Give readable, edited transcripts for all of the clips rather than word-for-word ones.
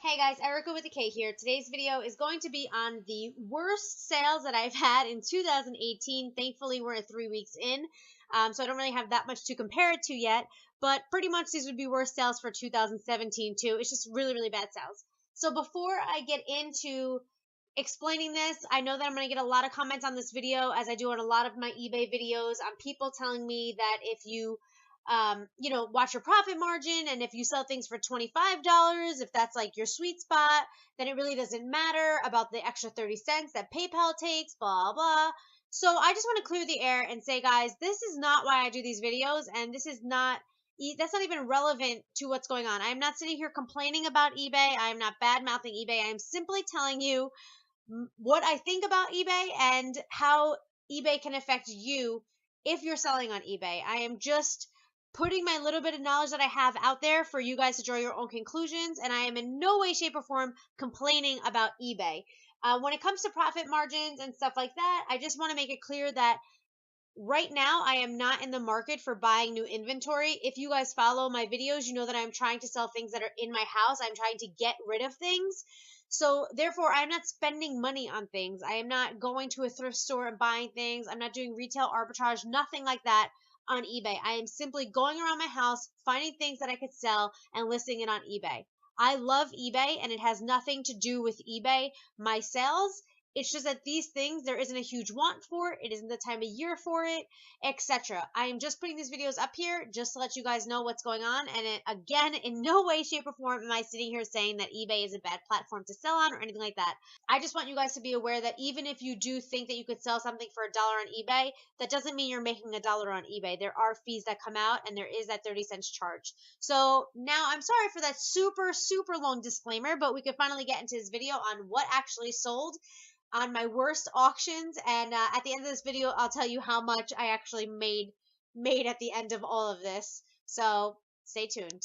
Hey guys, Erica with a K here. Today's video is going to be on the worst sales that I've had in 2018. Thankfully, we're 3 weeks in, so I don't really have that much to compare it to yet, but pretty much these would be worst sales for 2017 too. It's just really, really bad sales. So before I get into explaining this, I know that I'm going to get a lot of comments on this video, as I do on a lot of my eBay videos, on people telling me that if you watch your profit margin, and if you sell things for $25, if that's like your sweet spot, then it really doesn't matter about the extra 30 cents that PayPal takes, blah, blah. So I just want to clear the air and say, guys, this is not why I do these videos, and this is not, that's not even relevant to what's going on. I'm not sitting here complaining about eBay. I am not bad mouthing eBay. I am simply telling you what I think about eBay and how eBay can affect you if you're selling on eBay. I am just putting my little bit of knowledge that I have out there for you guys to draw your own conclusions, and I am in no way, shape, or form complaining about eBay. When it comes to profit margins and stuff like that, I just want to make it clear that right now I am not in the market for buying new inventory. If you guys follow my videos, you know that I'm trying to sell things that are in my house. I'm trying to get rid of things. So therefore, I'm not spending money on things. I am not going to a thrift store and buying things. I'm not doing retail arbitrage, nothing like that on eBay. I am simply going around my house, finding things that I could sell and listing it on eBay. I love eBay, and it has nothing to do with eBay, my sales. It's just that these things, there isn't a huge want for it. It isn't the time of year for it, etc. I am just putting these videos up here just to let you guys know what's going on. And again, in no way, shape, or form am I sitting here saying that eBay is a bad platform to sell on or anything like that. I just want you guys to be aware that even if you do think that you could sell something for $1 on eBay, that doesn't mean you're making $1 on eBay. There are fees that come out, and there is that 30 cents charge. So now I'm sorry for that super, super long disclaimer, but we could finally get into this video on what actually sold on my worst auctions, and at the end of this video I'll tell you how much I actually made at the end of all of this, so stay tuned.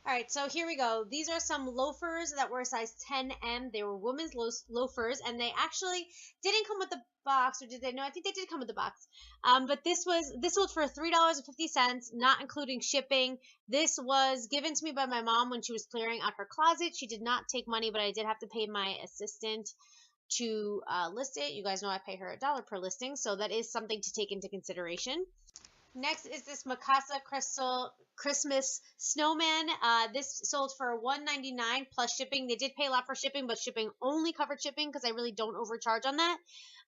Alright, so here we go. These are some loafers that were a size 10M. They were women's loafers, and they actually didn't come with the box, or did they? No, I think they did come with the box. But this sold for $3.50, not including shipping. This was given to me by my mom when she was clearing out her closet. She did not take money, but I did have to pay my assistant to list it. You guys know I pay her $1 per listing, so that is something to take into consideration. Next is this Mikasa Crystal Christmas Snowman. This sold for $1.99 plus shipping. They did pay a lot for shipping, but shipping only covered shipping because I really don't overcharge on that.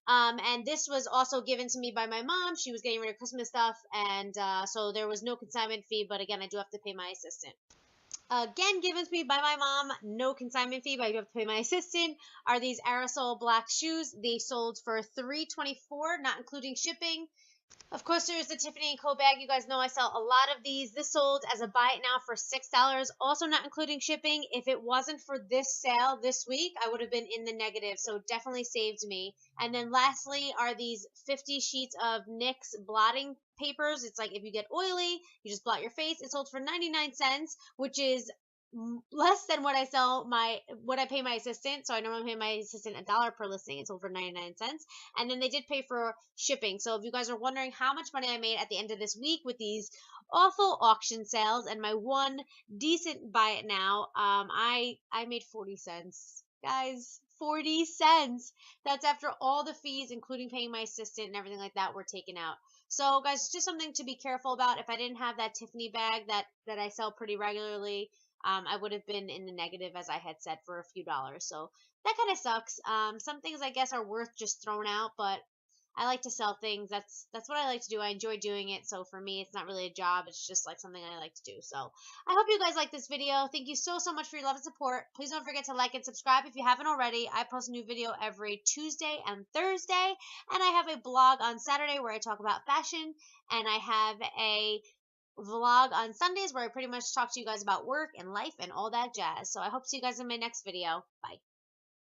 And this was also given to me by my mom. She was getting rid of Christmas stuff, and so there was no consignment fee, but again, I do have to pay my assistant. Again, given to me by my mom, no consignment fee, but I do have to pay my assistant, are these aerosol black shoes. They sold for $3.24, not including shipping. Of course, there's the Tiffany & Co. bag. You guys know I sell a lot of these. This sold as a buy it now for $6, also not including shipping. If it wasn't for this sale this week, I would have been in the negative, so it definitely saved me. And then lastly are these 50 sheets of NYX blotting papers. It's like if you get oily, you just blot your face. It sold for 99 cents, which is less than what I pay my assistant. So I normally pay my assistant $1 per listing. It sold for 99 cents. And then they did pay for shipping. So if you guys are wondering how much money I made at the end of this week with these awful auction sales and my one decent buy it now, I made 40 cents. Guys, 40 cents. That's after all the fees, including paying my assistant and everything like that, were taken out. So guys, just something to be careful about. If I didn't have that Tiffany bag that I sell pretty regularly, I would have been in the negative, as I had said, for a few dollars. So that kind of sucks. Some things I guess are worth just thrown out, but I like to sell things. That's what I like to do. I enjoy doing it. So for me, it's not really a job. It's just like something I like to do. So I hope you guys like this video. Thank you so, so much for your love and support. Please don't forget to like and subscribe if you haven't already. I post a new video every Tuesday and Thursday, and I have a blog on Saturday where I talk about fashion, and I have a vlog on Sundays where I pretty much talk to you guys about work and life and all that jazz. So I hope to see you guys in my next video. Bye.